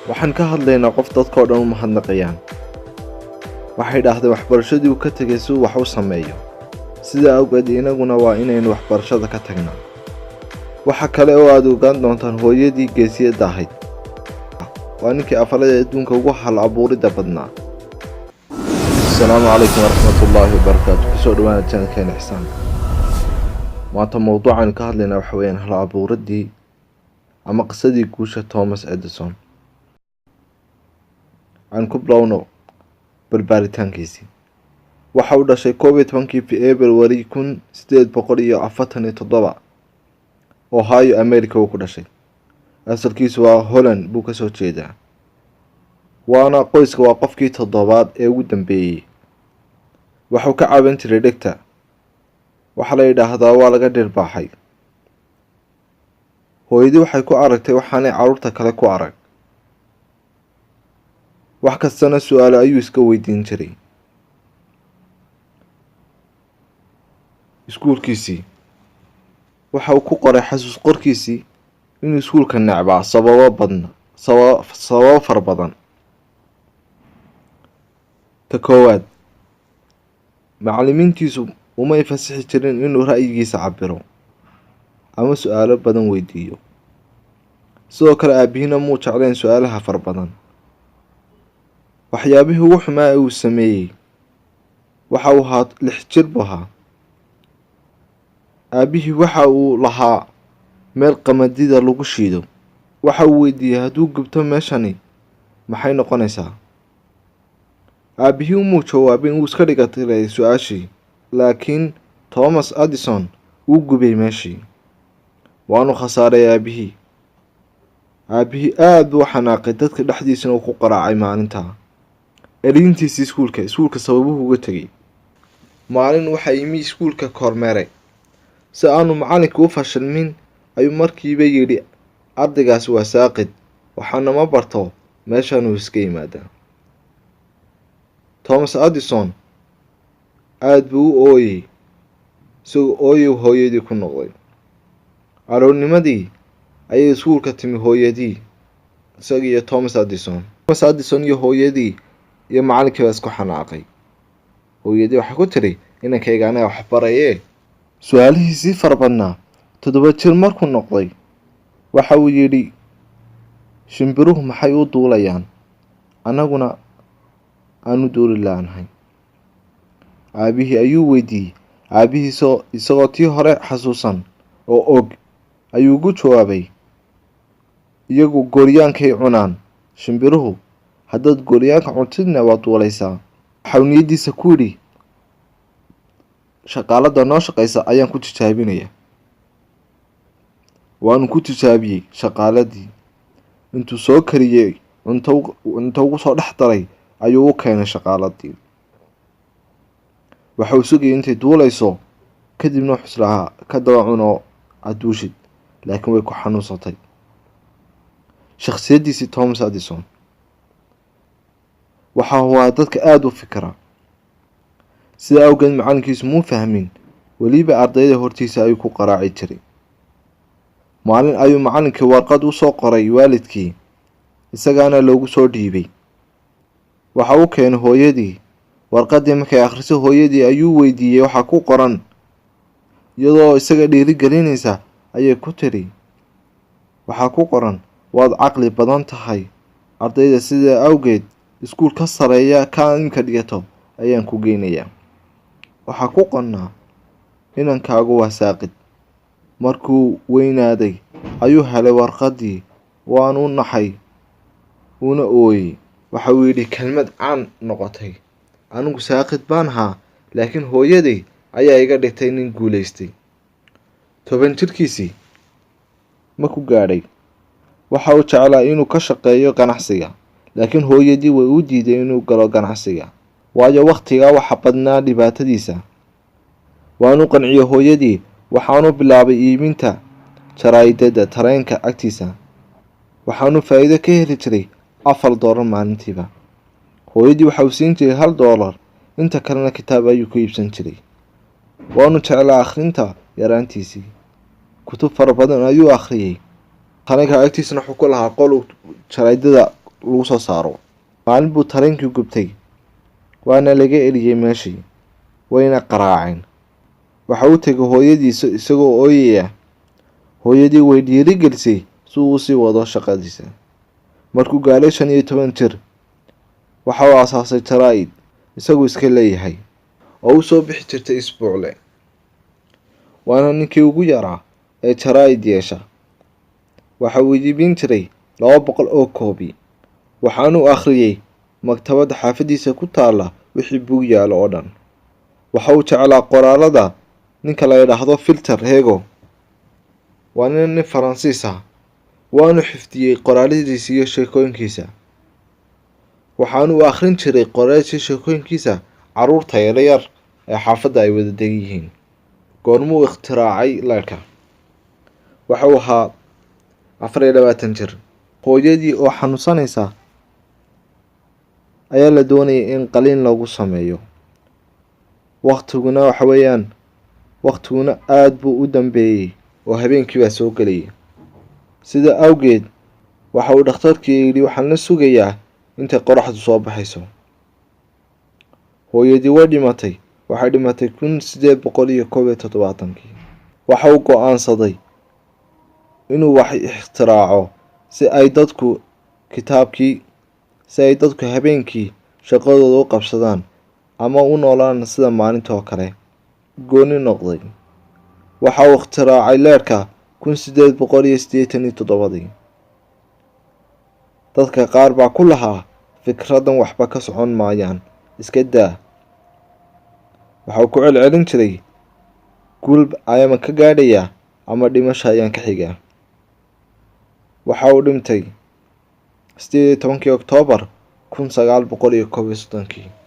waxaan ka hadlaynaa qof dadkoo dhan u mahadnaqayaan. waxay dhahdeen waxbarashadii uu ka tegay si uu wax u sameeyo, sidaa awgeed inaguna waa inaynu waxbarashada ka tagnaa. waxa kale oo aad ogaan doontaan hooyadii geesiyadda ahayd. waa ninkii afalada adduunka ugu hal abuuridda badnaa. asalaamu calaykum waraxmatullaahi wabarakaatu. kusoo dhawaana channelkeena Ixsaan. maanta mowduucaynu ka hadlaynaa waxa weeyaan hal abuuriddii ama qisadii guusha Thomas Edison. aan ku bilowno barbaaritaankiisii. waxa uu dhashay 11 February 1847 Ohio, America uu ku dhashay. asalkiisu waa Holland buu ka soo jeedaa. waana qoyska waa qofkii 7aad ee ugu dambeeyay. waxuu ka caawin jiray dhegta. waxa la yidhaahdaa waa laga dhirbaaxay. hooyadii waxay ku aragtay waxaanay carruurta kale ku arag. wax kastana su-aalo ayuu iska weydiin jiray. iskuulkiisii waxa uu ku qoray xasuus qorkiisii inuu iskuulka necbaa sababo fara badan. ta koowaad, macallimiintiisu umay fasixi jirin inuu ra'yigiisa cabiro ama su-aalo badan weydiiyo. sidoo kale aabihiina muu jeclayn su-aalaha fara badan. waxyaabihii ugu xumaa ee uu sameeyey waxa uu ahaa 6 jir buu ahaa. aabihii waxa uu lahaa meel qamadida lagu shiido. waxa uu weydiiyey hadduu gubto meeshani maxay noqonaysaa. aabihii umuu jawaabin, wuu iska dhigatiray su-aashii, laakiin Thomas Edison wuu gubay meeshii. waanu khasaaray aabihii. aabihii aad buu xanaaqay, dadka dhexdiisana uu ku qaraacay maalintaa. elintiisii iskuulka sababuhu uga tegay. maalin waxaa yimi iskuulka kormeeray. si aanu macallinka u fashilmin ayuu markiiba yidhi, ardaygaas waa saaqid, waxaana ma barto meeshanuu iska yimaadaa. Thomas Edison aad buu u ooyey, isagoo ooyow hooyadii ku noqday. aroornimadii ayay iskuulka timi hooyadii, isaga iyo Thomas Edison iyo hooyadii iyo macallinkii baa isku xanaaqay. hooyadii waxay ku tiri, inankayga anaga wax barayee. su-aalihiisii fara badnaa 7 jir markuu noqday waxa uu yidhi, shimbiruhu maxay u duulayaan, annaguna aanu duuli laanahay. aabihii ayuu weydiiyey. aabihii isagoo tii hore xasuusan oo og ayuu ugu jawaabay, iyagu gooryaankay cunaan. shimbiruhu haddaad gooryaanka cuntidna waad duulaysaa. waxau niyaddiisa ku yidhi, shaqaalada noo shaqaysa ayaan ku tijaabinaya. waanu ku tijaabiyey shaqaaladii. intuu soo kariyey cunto ugu soo dhex daray ayuu u keenay shaqaaladii. waxau sugayay intay duulayso, kadibna wuxuu islahaa ka daba cuno aduushid, laakiin way ku xanuunsatay. shakhsiyaddiisii Thomas Edison waxa huwaa dadka aada u fikira. sidaa awgeed macallinkiisu muu fahmin, weliba ardayda hortiisa ayuu ku qaraaci jiray. maalin ayuu macallinkii warqad u soo qoray waalidkii, isagaana loogu soo dhiibay. waxa uu keenay hooyadii. warqaddii markay akhrisay hooyadii ayuu weydiiyey waxa ku qoran. iyadoo isaga dhiirigelinaysa ayay ku tiri, waxaa ku qoran, waad caqli badan tahay. ardayda sidaa awgeed iskuul ka sareeya ka imka dhigato ayaan ku geynayaa. waxaa ku qornaa, inankaagu waa saaqid. markuu weynaaday ayuu helay warqaddii, waanu naxay, uuna ooyey. waxa uu yidhi kelmad caan noqotay, anigu saaqid baan ahaa, laakiin hooyaday ayaa iga dhigtay nin guulaystay. 10 jirkiisii markuu gaadhay waxa uu jeclaa inuu ka shaqeeyo ganacsiga, laakiin hooyadii way u diiday inuu galo ganacsiga, waayo wakhtigaa waxa badnaa dhibaatadiisa. waanu qanciyey hooyadii, waxaanu bilaabay iibinta jaraa'idada tareenka agtiisa. waxaanu faa'iido ka heli jiray $4 maalintiiba. hooyadii waxa uu siin jiray $1, inta kalena kitaab ayuu ku iibsan jiray. waanu jeclaa akhrinta yaraantiisii. kutub fara badan ayuu akhriyey. tareenka agtiisana wuxuu ku lahaa qol jaraa'idada lagu soo saaro. Maalin buu tareenkii gubtay, waana laga eriyey meeshii, wayna qaraaceen. Waxa uu tegay hooyadiisa isagoo ooyaya. Hooyadii way dhiirigelisay si uu sii wado shaqadiisa. Markuu gaaray 15 jir, waxa uu aasaasay jaraa'id isagoo iska leeyahay oo u soo bixi jirtay isbuucle. Waana ninkii ugu yaraa ee jaraa'id yeesha. Waxa uu iibin jiray 200 oo koobi. Waxaanu akhriyay maktabadda xaafadiisa ku taala wixii buug yaalo oo dhan. Waxa uu jeclaa qoraalada ninka la yiraahdo Victor Hugo. waa nin Faransiis ah, waanu xifdiyey qoraaladiisa iyo sheekooyinkiisa. waxaanu akhrin jiray qoraaladiisa sheekooyinkiisa caruurta yaryar ee xaafadda ay wada degan yihiin. goormuu ikhtiraacay leerka? waxa uu ahaa 24 jir. hooyadii oo xanuunsanaysa ayaa la doonayay in qaliin lagu sameeyo. waqtiguna aad buu u dambeeyey oo habeenkii baa soo galayay. sida awgeed waxa uu dhakhtarkii yidhi waxaan la sugayaa intay qoraxdu soo baxayso. hooyadii way dhimatay. waxay dhimatay 1871. waxa uu go'aansaday inuu wax ikhtiraacdo si ay dadku habeenkii shaqadooda u qabsadaan ama u noolaan sida maalinta oo kale. gooni noqday. waxa uu ikhtiraacay leerka 1887. dadka qaar baa ku lahaa fikradan waxba ka socon maayaan, iska daa. waxa uu ku celcelin jiray guul ayaan ka gaadhayaa ama dhimasho ayaan ka xigaa. waxa uu dhintay 18 Oktoobar 1931.